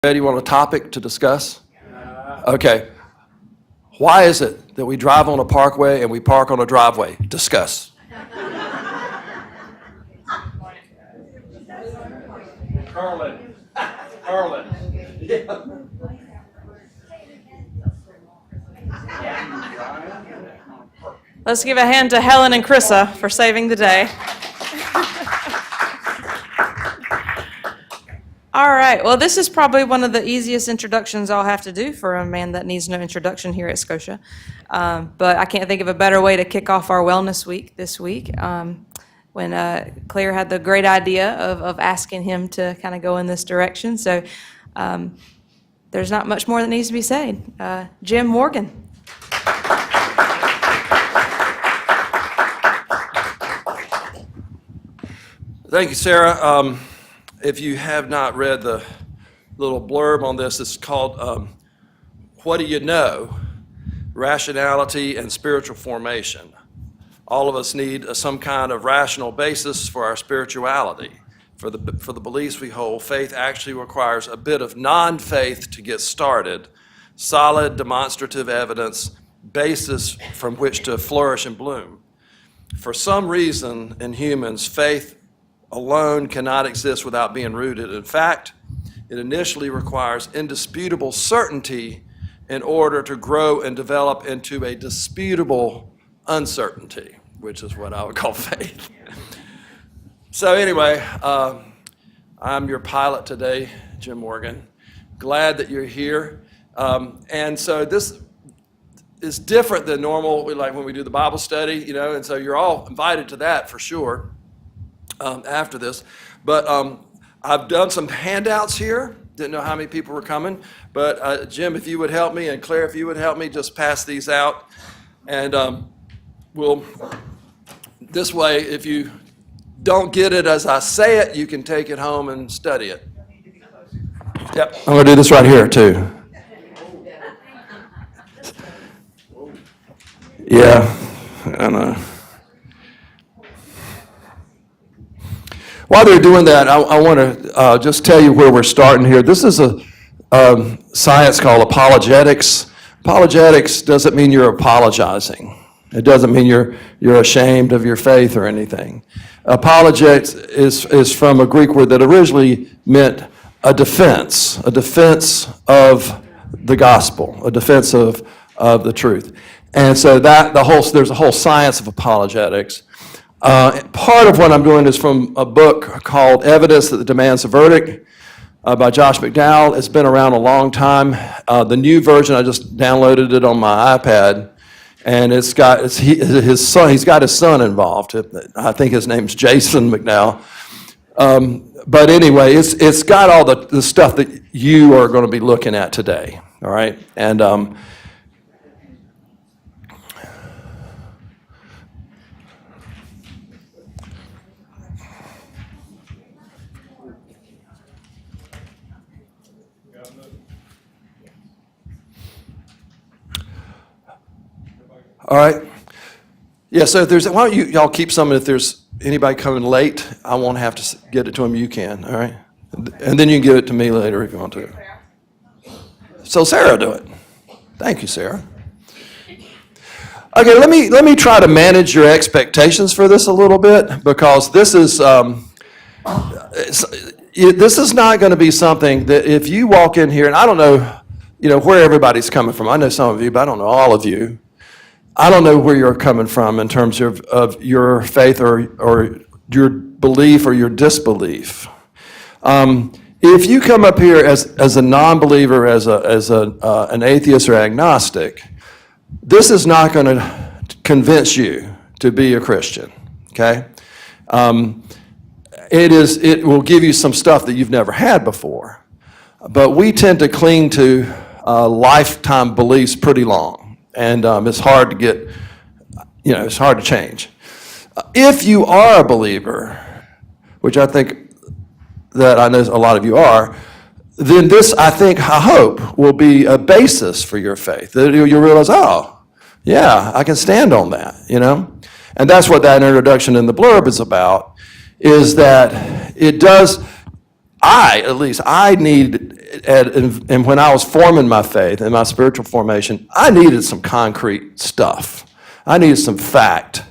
Ed, you want a topic to discuss? Okay. Why is it that we drive on a parkway and we park on a driveway? Discuss. Carlin. Let's give a hand to Helen and Chrissa for saving the day. All right, well, this is probably one of the easiest introductions I'll have to do for a man that needs no introduction here at Scotia. But I can't think of a better way to kick off our Wellness Week this week, when Claire had the great idea of asking him to kind of go in this direction. So there's not much more that needs to be said. Jim Morgan. Thank you, Sarah. If you have not read the little blurb on this, it's called What Do You Know? Rationality and Spiritual Formation. All of us need some kind of rational basis for our spirituality. For the beliefs we hold, faith actually requires a bit of non-faith to get started, solid demonstrative evidence, basis from which to flourish and bloom. For some reason in humans, faith alone cannot exist without being rooted. In fact, it initially requires indisputable certainty in order to grow and develop into a disputable uncertainty, which is what I would call faith. So anyway, I'm your pilot today, Jim Morgan. Glad that you're here. And so this is different than normal, like when we do the Bible study, and so you're all invited to that for sure. After this, but I've done some handouts here. Didn't know how many people were coming, but Jim, if you would help me, and Claire, if you would help me, just pass these out, and we'll, this way, if you don't get it as I say it, you can take it home and study it. Yep, I'm gonna do this right here too. Yeah, I know. While they're doing that, I want to just tell you where we're starting here. This is a science called apologetics. Apologetics doesn't mean you're apologizing. It doesn't mean you're ashamed of your faith or anything. Apologetics is from a Greek word that originally meant a defense of the gospel, a defense of the truth. And so there's a whole science of apologetics. Part of what I'm doing is from a book called Evidence That Demands a Verdict by Josh McDowell. It's been around a long time. The new version, I just downloaded it on my iPad, and he's got his son involved. I think his name's Jason McDowell. But anyway, it's got all the stuff that you are going to be looking at today, all right? And all right. Yeah, so why don't y'all keep some, if there's anybody coming late, I won't have to get it to them, you can, all right? And then you can give it to me later if you want to. So Sarah, do it. Thank you, Sarah. Okay, let me try to manage your expectations for this a little bit, because this is not going to be something that if you walk in here, and I don't know, where everybody's coming from. I know some of you, but I don't know all of you. I don't know where you're coming from in terms of your faith or your belief or your disbelief. If you come up here as a non-believer, as an atheist or agnostic, this is not going to convince you to be a Christian. Okay, it will give you some stuff that you've never had before, but we tend to cling to lifetime beliefs pretty long. And it's hard to get, it's hard to change. If you are a believer, which I think that I know a lot of you are, then this, I hope, will be a basis for your faith. That you'll realize, oh, yeah, I can stand on that, And that's what that introduction in the blurb is about, is that it does, I need and when I was forming my faith and my spiritual formation, I needed some concrete stuff. I needed some fact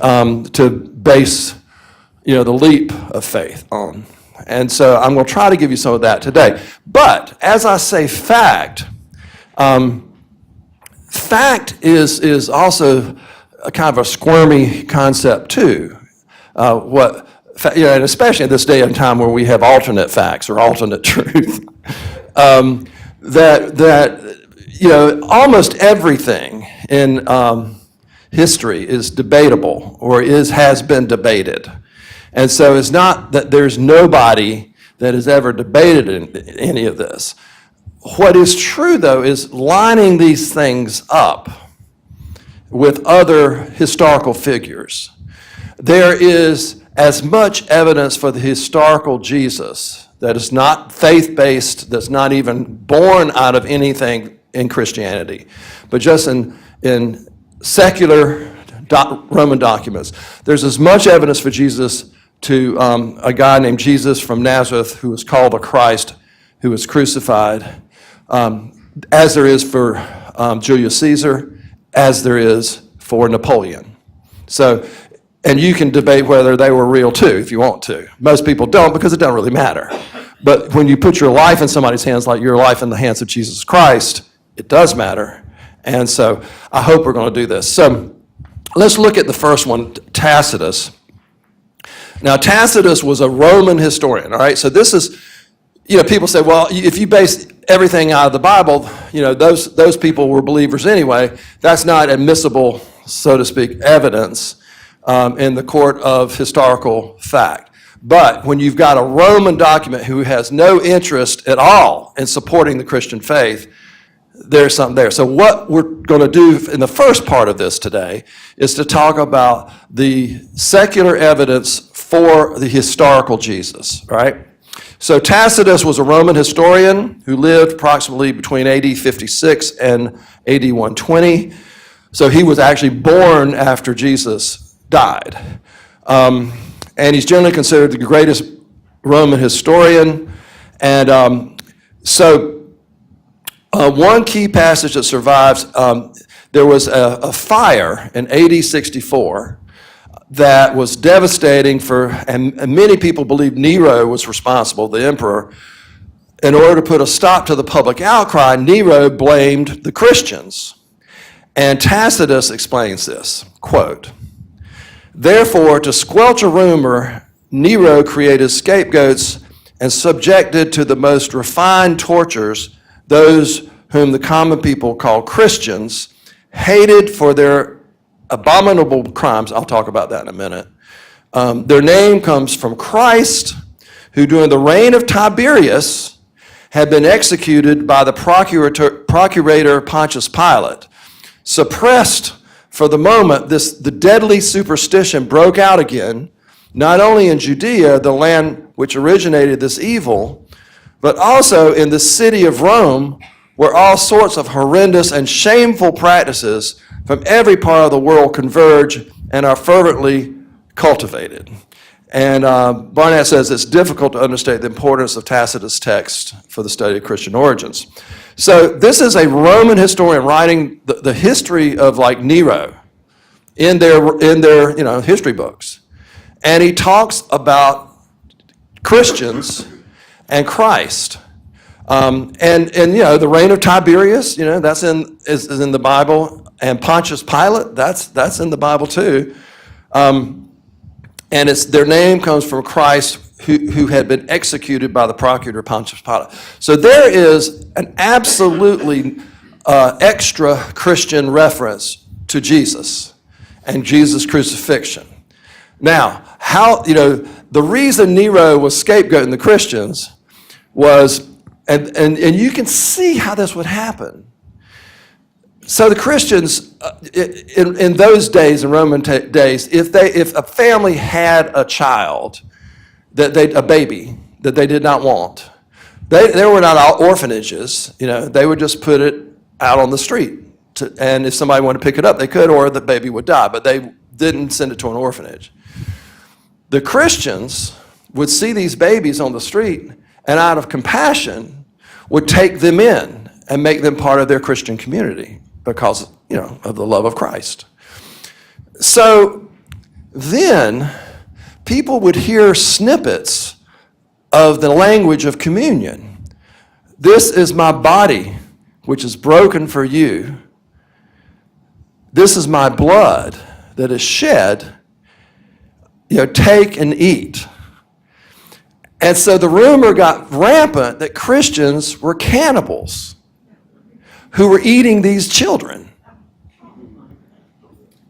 to base, the leap of faith on. And so I'm going to try to give you some of that today. But as I say fact, fact is also a kind of a squirmy concept too. And especially in this day and time where we have alternate facts or alternate truth, almost everything in history is debatable or has been debated. And so it's not that there's nobody that has ever debated any of this. What is true, though, is lining these things up with other historical figures. There is as much evidence for the historical Jesus that is not faith-based, that's not even born out of anything in Christianity, but just in secular Roman documents. There's as much evidence for Jesus to a guy named Jesus from Nazareth who was called the Christ, who was crucified, as there is for Julius Caesar, as there is for Napoleon. So, and you can debate whether they were real too, if you want to. Most people don't, because it doesn't really matter. But when you put your life in somebody's hands, like your life in the hands of Jesus Christ, it does matter. And so I hope we're going to do this. So let's look at the first one, Tacitus. Now, Tacitus was a Roman historian, all right? So this is, people say, well, if you base everything out of the Bible, those people were believers anyway. That's not admissible, so to speak, evidence in the court of historical fact. But when you've got a Roman document who has no interest at all in supporting the Christian faith, there's something there. So what we're going to do in the first part of this today is to talk about the secular evidence for the historical Jesus, right? So Tacitus was a Roman historian who lived approximately between AD 56 and AD 120. So he was actually born after Jesus died. And he's generally considered the greatest Roman historian. And one key passage that survives, there was a fire in AD 64 that was devastating and many people believe Nero was responsible, the emperor. In order to put a stop to the public outcry, Nero blamed the Christians. And Tacitus explains this, quote, "Therefore, to squelch a rumor, Nero created scapegoats and subjected to the most refined tortures those whom the common people call Christians, hated for their abominable crimes." I'll talk about that in a minute. Their name comes from Christ, who during the reign of Tiberius had been executed by the procurator Pontius Pilate. Suppressed for the moment, the deadly superstition broke out again, not only in Judea, the land which originated this evil, but also in the city of Rome, where all sorts of horrendous and shameful practices from every part of the world converge and are fervently cultivated. And Barnett says it's difficult to understate the importance of Tacitus' text for the study of Christian origins. So this is a Roman historian writing the history of like Nero in their history books. And he talks about Christians and Christ. And the reign of Tiberius, that's is in the Bible, and Pontius Pilate, that's in the Bible too. And their name comes from Christ, who had been executed by the procurator Pontius Pilate. So there is an absolutely extra Christian reference to Jesus and Jesus' crucifixion. Now, the reason Nero was scapegoating the Christians was, and you can see how this would happen. So the Christians, in those days, in Roman days, if a family had a child, a baby that they did not want, they were not all orphanages. They would just put it out on the street, and if somebody wanted to pick it up, they could, or the baby would die. But they didn't send it to an orphanage. The Christians would see these babies on the street, and out of compassion, would take them in and make them part of their Christian community because, of the love of Christ. So then people would hear snippets of the language of communion. This is my body, which is broken for you. This is my blood that is shed. Take and eat. And so the rumor got rampant that Christians were cannibals who were eating these children.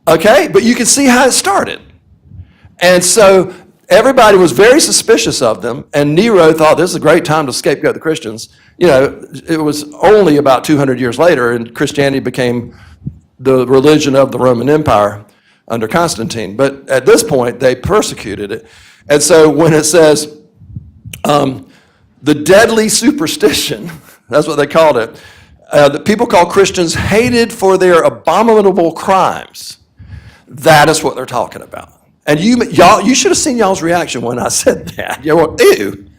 Okay? But you can see how it started. And so everybody was very suspicious of them, and Nero thought this is a great time to scapegoat the Christians. It was only about 200 years later, and Christianity became the religion of the Roman Empire under Constantine. But at this point, they persecuted it. And so when it says the deadly superstition, that's what they called it, that people call Christians hated for their abominable crimes, that is what they're talking about. And you should have seen y'all's reaction when I said that. You went, ew.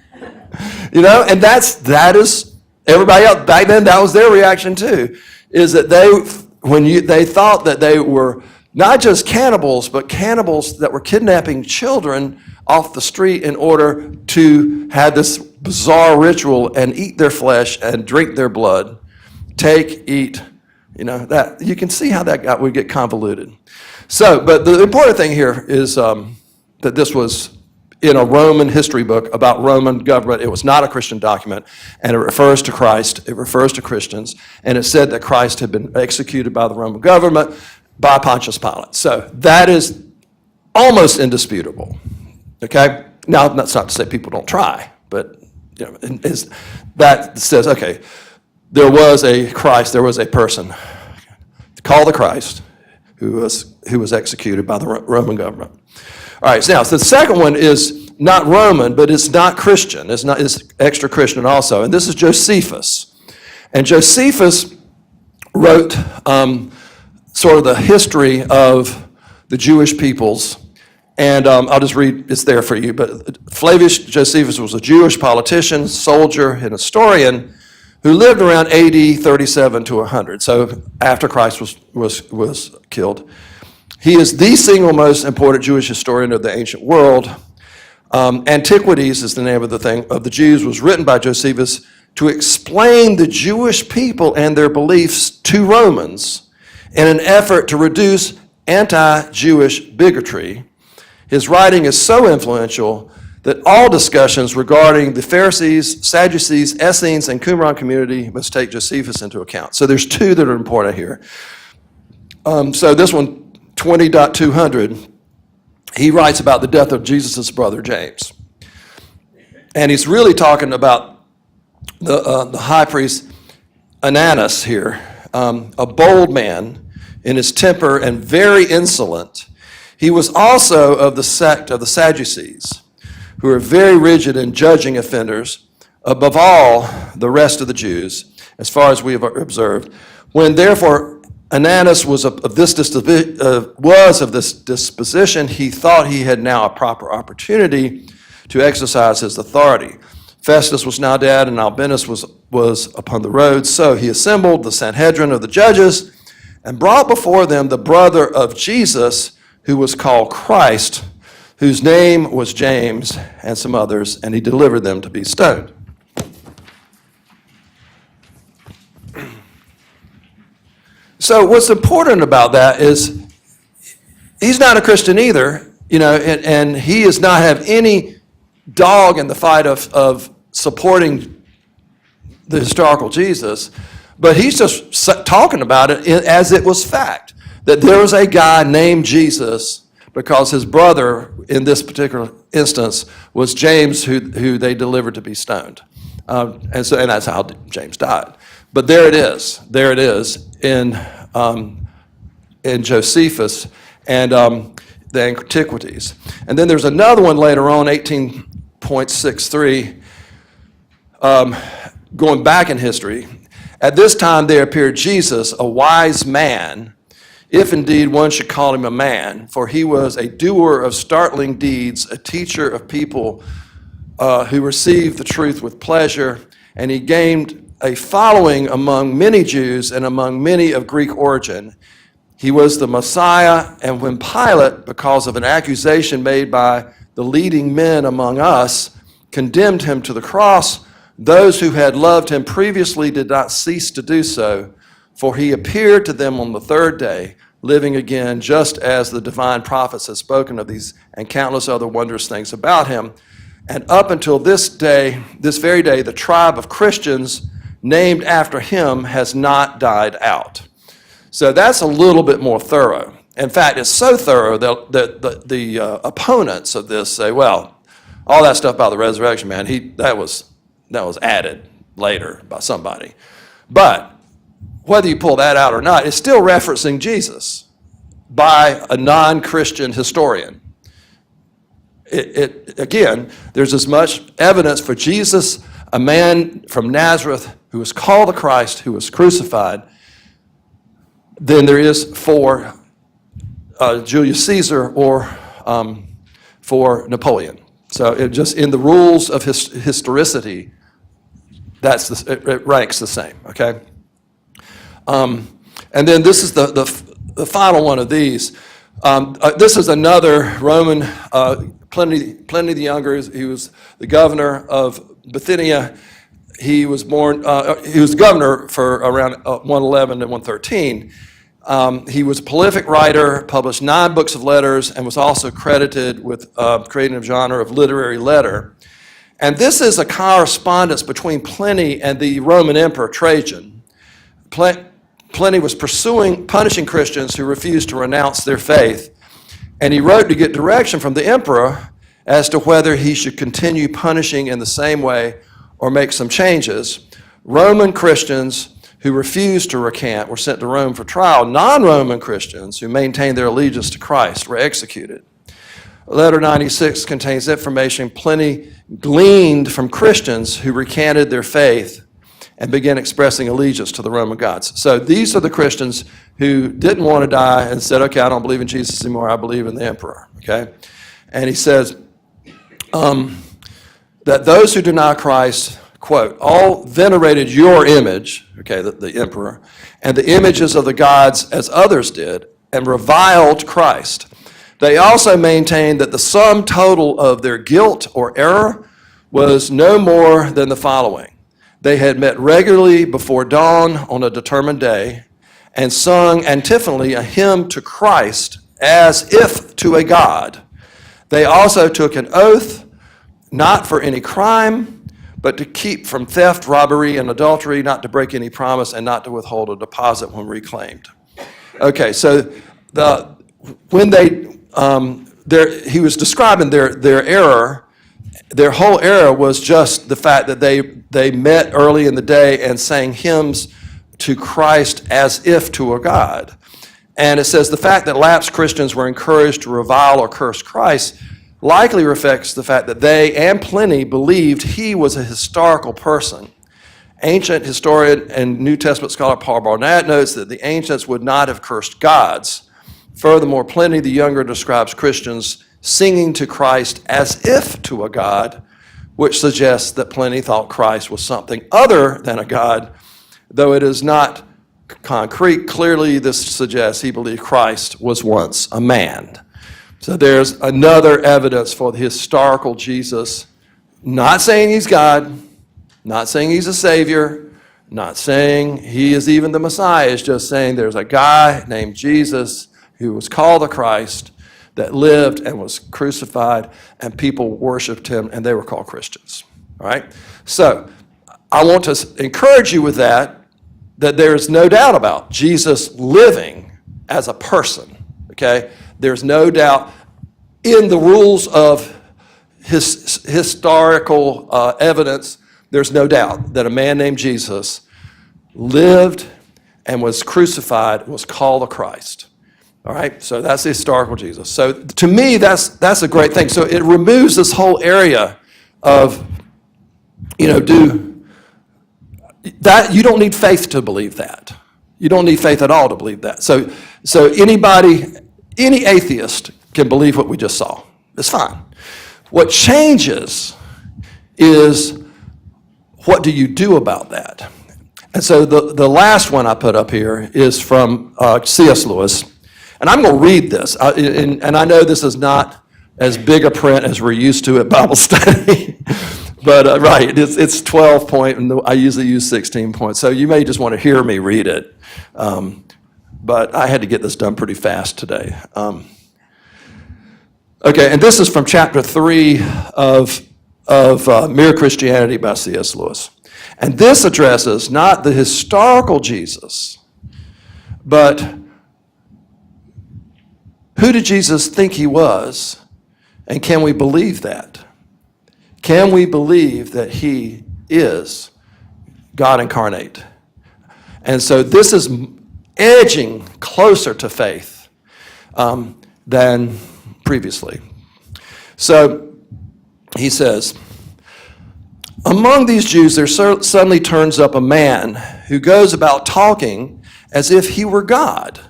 And that is, everybody else, back then, that was their reaction too, is that they thought that they were not just cannibals, but cannibals that were kidnapping children off the street in order to have this bizarre ritual and eat their flesh and drink their blood. Take, eat, that you can see how that would get convoluted. So, but the important thing here is that this was in a Roman history book about Roman government. It was not a Christian document, and it refers to Christ, it refers to Christians, and it said that Christ had been executed by the Roman government by Pontius Pilate. So that is almost indisputable, okay? Now, that's not to say people don't try, but that says, okay, there was a Christ, there was a person called the Christ who was executed by the Roman government. All right, so the second one is not Roman, but it's not Christian. It's extra Christian also, and this is Josephus. And Josephus wrote sort of the history of the Jewish peoples, and I'll just read, it's there for you, but Flavius Josephus was a Jewish politician, soldier, and historian who lived around AD 37 to 100, so after Christ was killed. He is the single most important Jewish historian of the ancient world. Antiquities is the name of the Jews, was written by Josephus to explain the Jewish people and their beliefs to Romans in an effort to reduce anti-Jewish bigotry. His writing is so influential that all discussions regarding the Pharisees, Sadducees, Essenes, and Qumran community must take Josephus into account. So there's two that are important here. So this one, 20.200, he writes about the death of Jesus' brother James. And he's really talking about the high priest Ananus here, a bold man in his temper and very insolent. He was also of the sect of the Sadducees, who are very rigid in judging offenders, above all the rest of the Jews, as far as we have observed. When therefore Ananus was of this disposition, he thought he had now a proper opportunity to exercise his authority. Festus was now dead, and Albinus was upon the road. So he assembled the Sanhedrin of the judges and brought before them the brother of Jesus, who was called Christ, whose name was James, and some others, and he delivered them to be stoned. So what's important about that is he's not a Christian either, and he does not have any dog in the fight of supporting the historical Jesus, but he's just talking about it as it was fact, that there was a guy named Jesus because his brother, in this particular instance, was James, who they delivered to be stoned. And that's how James died. But there it is in Josephus and the Antiquities. And then there's another one later on, 18.63, going back in history. At this time there appeared Jesus, a wise man, if indeed one should call him a man, for he was a doer of startling deeds, a teacher of people who received the truth with pleasure, and he gained a following among many Jews and among many of Greek origin. He was the Messiah, and when Pilate, because of an accusation made by the leading men among us, condemned him to the cross, those who had loved him previously did not cease to do so, for he appeared to them on the third day, living again, just as the divine prophets had spoken of these and countless other wondrous things about him. And up until this day, this very day, the tribe of Christians named after him has not died out. So that's a little bit more thorough. In fact, it's so thorough that the opponents of this say, well, all that stuff about the resurrection, man, that was added later by somebody. But whether you pull that out or not, it's still referencing Jesus by a non-Christian historian. Again, there's as much evidence for Jesus, a man from Nazareth who was called the Christ, who was crucified, than there is for Julius Caesar or for Napoleon. So it just in the rules of historicity, it ranks the same. Okay. And then this is the final one of these. This is another Roman, Pliny the Younger. He was the governor of Bithynia. He was governor for around 111 and 113. He was a prolific writer, published 9 books of letters, and was also credited with creating a genre of literary letter. And this is a correspondence between Pliny and the Roman Emperor Trajan. Pliny was punishing Christians who refused to renounce their faith, and he wrote to get direction from the emperor as to whether he should continue punishing in the same way or make some changes. Roman Christians who refused to recant were sent to Rome for trial. Non-Roman Christians who maintained their allegiance to Christ were executed. Letter 96 contains information Pliny gleaned from Christians who recanted their faith and began expressing allegiance to the Roman gods. So these are the Christians who didn't want to die and said, okay, I don't believe in Jesus anymore, I believe in the emperor, okay? And he says that those who deny Christ, quote, all venerated your image, okay, the emperor, and the images of the gods as others did, and reviled Christ. They also maintained that the sum total of their guilt or error was no more than the following. They had met regularly before dawn on a determined day and sung antiphonally a hymn to Christ as if to a god. They also took an oath not for any crime, but to keep from theft, robbery, and adultery, not to break any promise, and not to withhold a deposit when reclaimed. Okay, so he was describing their error. Their whole error was just the fact that they met early in the day and sang hymns to Christ as if to a god. And it says the fact that lapsed Christians were encouraged to revile or curse Christ likely reflects the fact that they and Pliny believed he was a historical person. Ancient historian and New Testament scholar Paul Barnett notes that the ancients would not have cursed gods. Furthermore, Pliny the Younger describes Christians singing to Christ as if to a god, which suggests that Pliny thought Christ was something other than a god, though it is not concrete. Clearly, this suggests he believed Christ was once a man. So there's another evidence for the historical Jesus, not saying he's God, not saying he's a savior, not saying he is even the Messiah. It's just saying there's a guy named Jesus who was called the Christ that lived and was crucified, and people worshiped him, and they were called Christians. All right? So I want to encourage you with that there is no doubt about Jesus living as a person, okay? There's no doubt in the rules of historical evidence, there's no doubt that a man named Jesus lived and was crucified, was called the Christ. All right, so that's the historical Jesus. So to me, that's a great thing. So it removes this whole area of, you don't need faith to believe that. You don't need faith at all to believe that. So any atheist can believe what we just saw. It's fine. What changes is what do you do about that? And so the last one I put up here is from C.S. Lewis. And I'm going to read this. And I know this is not as big a print as we're used to at Bible study. But, right, it's 12 point, and I usually use 16 points. So you may just want to hear me read it. But I had to get this done pretty fast today. Okay, and this is from chapter 3 of Mere Christianity by C.S. Lewis. And this addresses not the historical Jesus, but who did Jesus think he was, and can we believe that? Can we believe that he is God incarnate? And so this is edging closer to faith than previously. So he says, among these Jews there suddenly turns up a man who goes about talking as if he were God.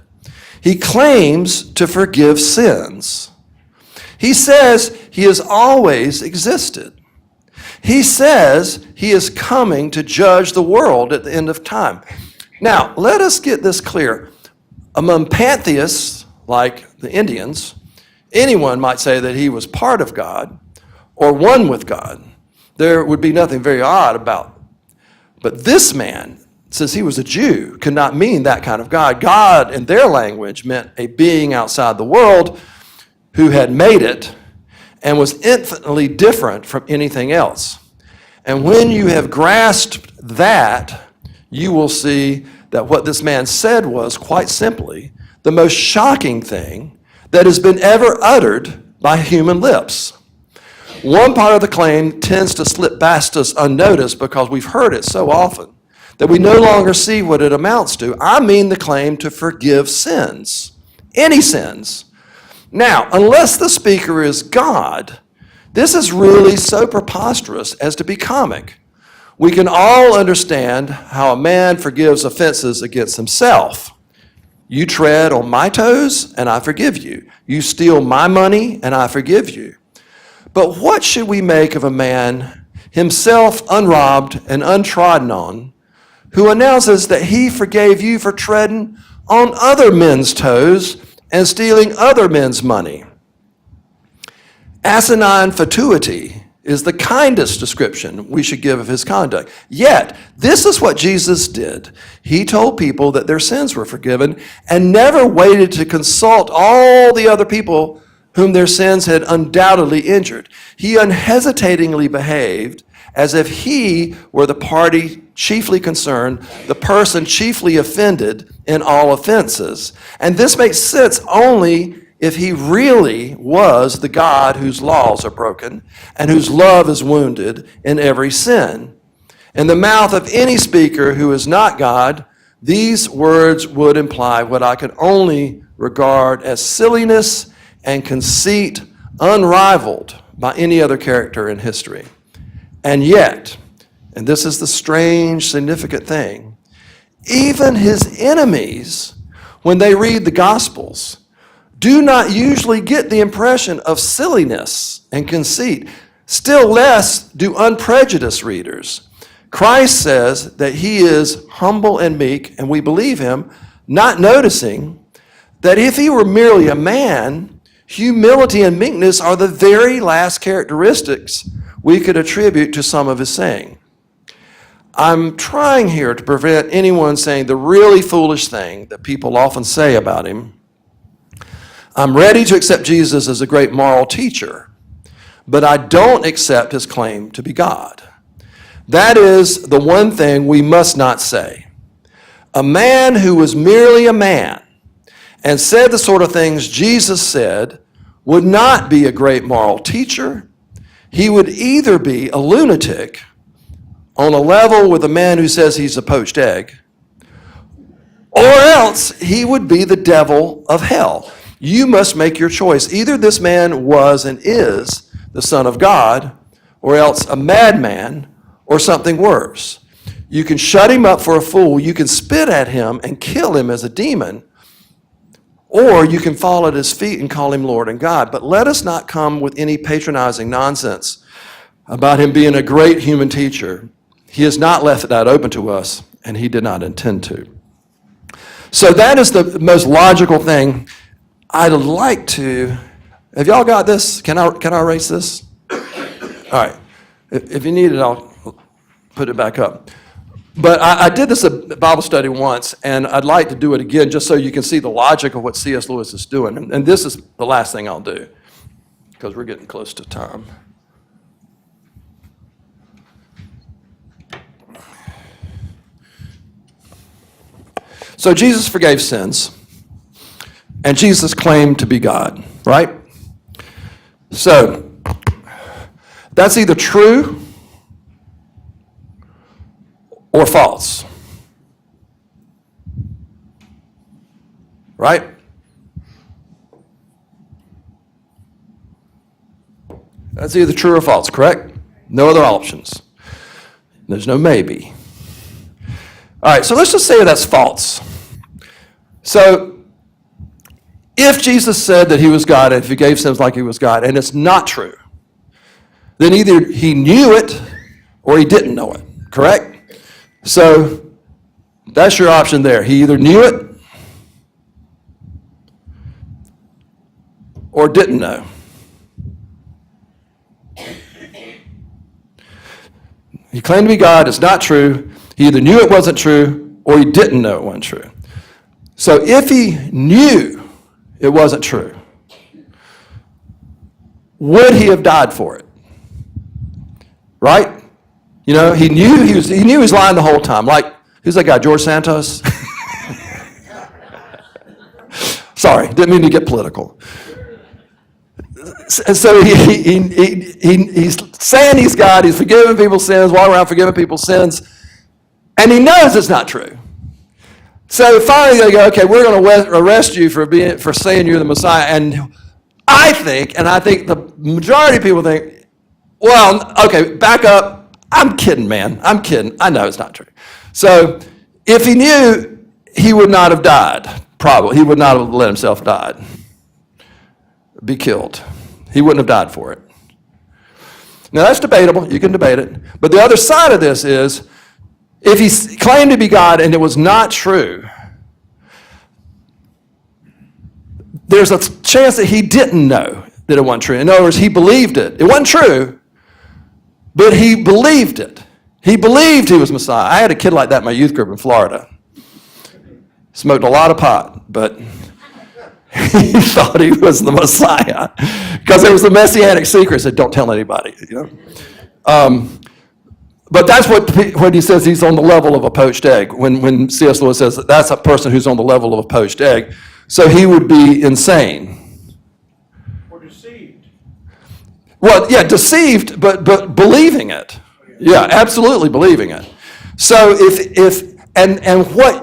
He claims to forgive sins. He says he has always existed. He says he is coming to judge the world at the end of time. Now, let us get this clear. Among pantheists, like the Indians, anyone might say that he was part of God or one with God. There would be nothing very odd about it. But this man, since he was a Jew, could not mean that kind of God. God, in their language, meant a being outside the world who had made it and was infinitely different from anything else. And when you have grasped that, you will see that what this man said was, quite simply, the most shocking thing that has been ever uttered by human lips. One part of the claim tends to slip past us unnoticed because we've heard it so often that we no longer see what it amounts to. I mean the claim to forgive sins, any sins. Now, unless the speaker is God, this is really so preposterous as to be comic. We can all understand how a man forgives offenses against himself. You tread on my toes, and I forgive you. You steal my money, and I forgive you. But what should we make of a man, himself unrobbed and untrodden on, who announces that he forgave you for treading on other men's toes and stealing other men's money? Asinine fatuity is the kindest description we should give of his conduct. Yet, this is what Jesus did. He told people that their sins were forgiven and never waited to consult all the other people whom their sins had undoubtedly injured. He unhesitatingly behaved as if he were the party chiefly concerned, the person chiefly offended in all offenses. And this makes sense only if he really was the God whose laws are broken and whose love is wounded in every sin. In the mouth of any speaker who is not God, these words would imply what I could only regard as silliness and conceit unrivaled by any other character in history. And yet, and this is the strange, significant thing, even his enemies, when they read the Gospels, do not usually get the impression of silliness and conceit. Still less do unprejudiced readers. Christ says that he is humble and meek, and we believe him, not noticing that if he were merely a man, humility and meekness are the very last characteristics we could attribute to some of his saying. I'm trying here to prevent anyone saying the really foolish thing that people often say about him. I'm ready to accept Jesus as a great moral teacher, but I don't accept his claim to be God. That is the one thing we must not say. A man who was merely a man and said the sort of things Jesus said would not be a great moral teacher. He would either be a lunatic on a level with a man who says he's a poached egg, or else he would be the devil of hell. You must make your choice. Either this man was and is the Son of God, or else a madman, or something worse. You can shut him up for a fool, you can spit at him and kill him as a demon, or you can fall at his feet and call him Lord and God. But let us not come with any patronizing nonsense about him being a great human teacher. He has not left that open to us, and he did not intend to. So that is the most logical thing. I'd like to, have y'all got this? Can I erase this? All right. If you need it, I'll put it back up. But I did this at Bible study once, and I'd like to do it again just so you can see the logic of what C.S. Lewis is doing. And this is the last thing I'll do, because we're getting close to time. So Jesus forgave sins, and Jesus claimed to be God, right? So that's either true or false, right? That's either true or false, correct? No other options. There's no maybe. All right, so let's just say that's false. So if Jesus said that he was God and forgave sins like he was God, and it's not true, then either he knew it or he didn't know it, correct? So that's your option there. He either knew it or didn't know. He claimed to be God. It's not true. He either knew it wasn't true or he didn't know it wasn't true. So if he knew it wasn't true, would he have died for it? Right? You know, he knew he was lying the whole time. Like, who's that guy, George Santos? Sorry, didn't mean to get political. So he's saying he's God, he's forgiving people's sins, walking around forgiving people's sins, and he knows it's not true. So finally they go, okay, we're going to arrest you for saying you're the Messiah. And I think the majority of people think, well, okay, back up. I'm kidding, man. I'm kidding. I know it's not true. So if he knew, he would not have died, probably. He would not have let himself die, be killed. He wouldn't have died for it. Now, that's debatable. You can debate it. But the other side of this is, if he claimed to be God and it was not true, there's a chance that he didn't know that it wasn't true. In other words, he believed it. It wasn't true, but he believed it. He believed he was Messiah. I had a kid like that in my youth group in Florida. Smoked a lot of pot, but he thought he was the Messiah because there was the messianic secret that don't tell anybody, you know. But that's what he says, he's on the level of a poached egg. When C.S. Lewis says that's a person who's on the level of a poached egg, so he would be insane. Or deceived. Well, yeah, deceived, but believing it. Yeah, absolutely believing it. So and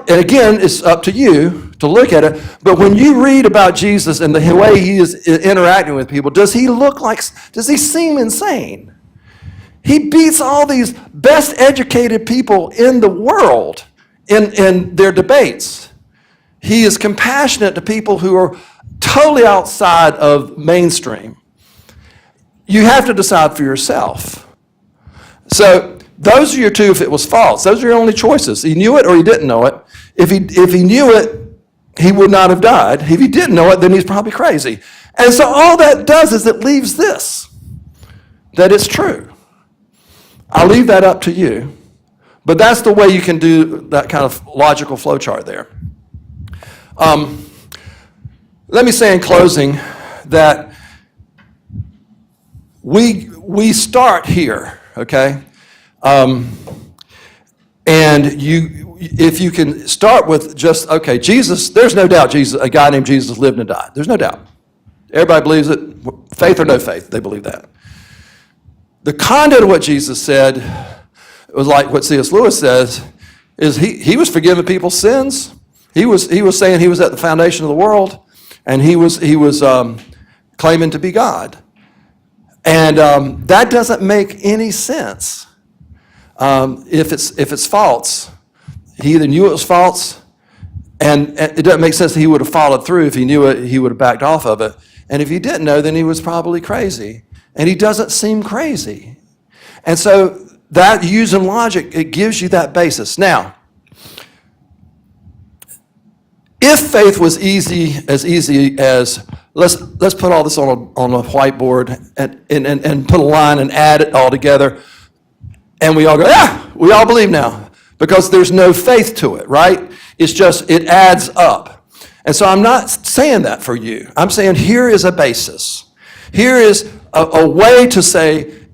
again, it's up to you to look at it, but when you read about Jesus and the way he is interacting with people, does he seem insane? He beats all these best educated people in the world in their debates. He is compassionate to people who are totally outside of mainstream. You have to decide for yourself. So those are your two if it was false. Those are your only choices. He knew it or he didn't know it. If he knew it, he would not have died. If he didn't know it, then he's probably crazy. And so all that does is it leaves this, that it's true. I'll leave that up to you. But that's the way you can do that kind of logical flow chart there. Let me say in closing that we start here, okay? And if you can start with just, okay, Jesus, there's no doubt a guy named Jesus lived and died. There's no doubt. Everybody believes it, faith or no faith, they believe that. The content of what Jesus said was like what C.S. Lewis says, is he was forgiving people's sins. He was saying he was at the foundation of the world, and he was claiming to be God. And that doesn't make any sense if it's false. He either knew it was false, and it doesn't make sense that he would have followed through. If he knew it, he would have backed off of it. And if he didn't know, then he was probably crazy. And he doesn't seem crazy. And so that using logic, it gives you that basis. Now, if faith was easy as let's put all this on a whiteboard and put a line and add it all together, and we all go, yeah, we all believe now, because there's no faith to it, right? It's just, it adds up. And so I'm not saying that for you. I'm saying here is a basis. Here is a way to say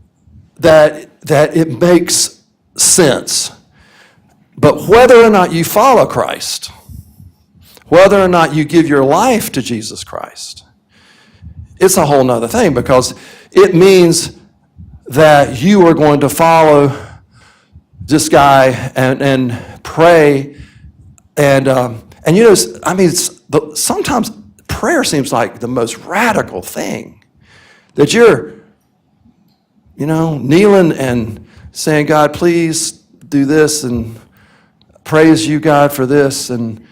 that it makes sense. But whether or not you follow Christ, whether or not you give your life to Jesus Christ, it's a whole nother thing, because it means that you are going to follow this guy and pray. And you know, I mean, sometimes prayer seems like the most radical thing, that you're, you know, kneeling and saying, God, please do this, and praise you, God, for this. And,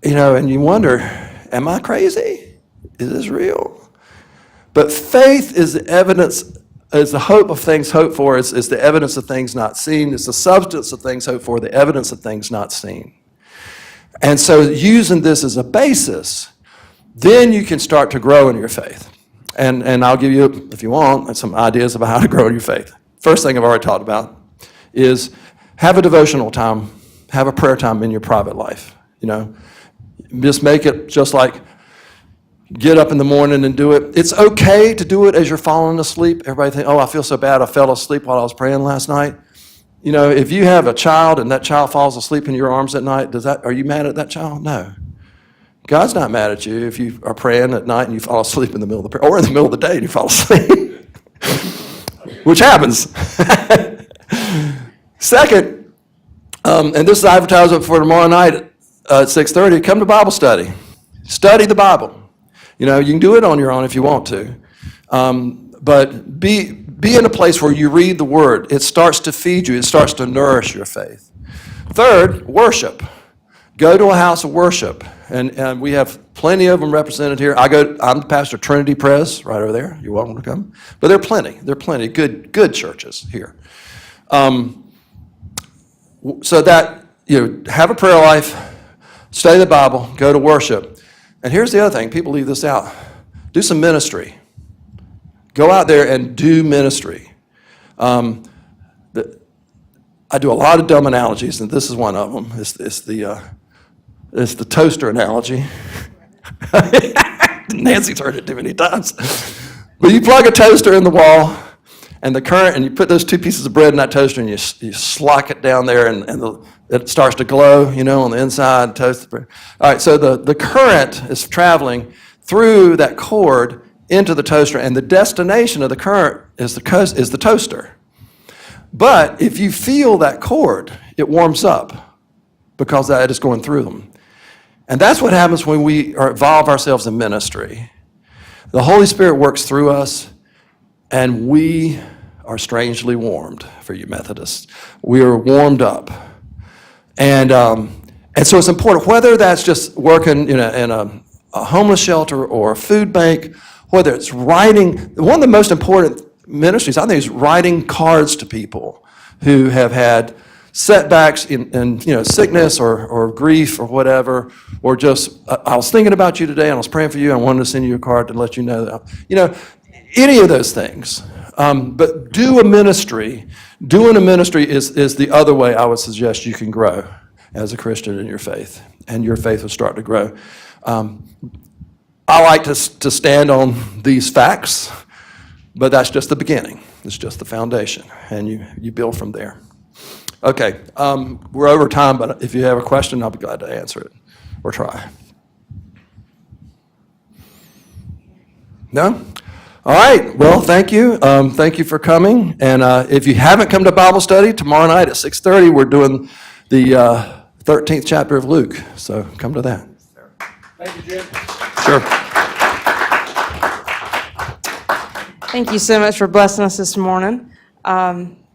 you know, and you wonder, am I crazy? Is this real? But faith is the evidence, is the hope of things hoped for, is the evidence of things not seen. It's the substance of things hoped for, the evidence of things not seen. And so using this as a basis, then you can start to grow in your faith. And I'll give you, if you want, some ideas about how to grow in your faith. First thing I've already talked about is have a devotional time, have a prayer time in your private life. You know, just make it just like get up in the morning and do it. It's okay to do it as you're falling asleep. Everybody think, oh, I feel so bad, I fell asleep while I was praying last night. You know, if you have a child and that child falls asleep in your arms at night, are you mad at that child? No. God's not mad at you if you are praying at night and you fall asleep in the middle of the prayer, or in the middle of the day and you fall asleep, which happens. Second, and this is advertisement for tomorrow night at 6:30, come to Bible study. Study the Bible. You know, you can do it on your own if you want to, but be in a place where you read the Word. It starts to feed you. It starts to nourish your faith. Third, worship. Go to a house of worship, and we have plenty of them represented here. I'm the pastor of Trinity Pres, right over there. You're welcome to come. But there are plenty good churches here. So that, you know, have a prayer life, study the Bible, go to worship. And here's the other thing, people leave this out. Do some ministry. Go out there and do ministry. I do a lot of dumb analogies, and this is one of them. It's the toaster analogy. Nancy's heard it too many times. But you plug a toaster in the wall, and the current, and you put those two pieces of bread in that toaster, and you slock it down there, and it starts to glow, you know, on the inside. Toast the bread. All right, so the current is traveling through that cord into the toaster, and the destination of the current is the toaster. But if you feel that cord, it warms up because that is going through them. And that's what happens when we involve ourselves in ministry. The Holy Spirit works through us, and we are strangely warmed, for you Methodists. We are warmed up. And so it's important, whether that's just working in a homeless shelter or a food bank, whether it's writing. One of the most important ministries, I think, is writing cards to people who have had setbacks in you know, sickness or grief or whatever, or just, I was thinking about you today and I was praying for you, and I wanted to send you a card to let you know that, you know, any of those things. But do a ministry. Doing a ministry is the other way I would suggest you can grow as a Christian in your faith, and your faith will start to grow. I like to stand on these facts, but that's just the beginning. It's just the foundation, and you build from there. Okay, we're over time, but if you have a question, I'll be glad to answer it or try. No? All right, well, thank you. Thank you for coming. And if you haven't come to Bible study, tomorrow night at 6:30, we're doing the 13th chapter of Luke. So come to that. Thank you, Jim. Sure. Thank you so much for blessing us this morning.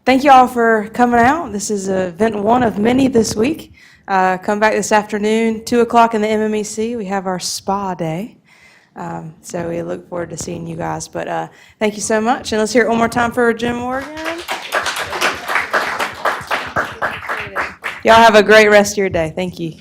Thank you all for coming out. This is event one of many this week. Come back this afternoon, 2 o'clock in the MMEC. We have our spa day. So we look forward to seeing you guys. But thank you so much. And let's hear it one more time for Jim Morgan. Y'all have a great rest of your day. Thank you.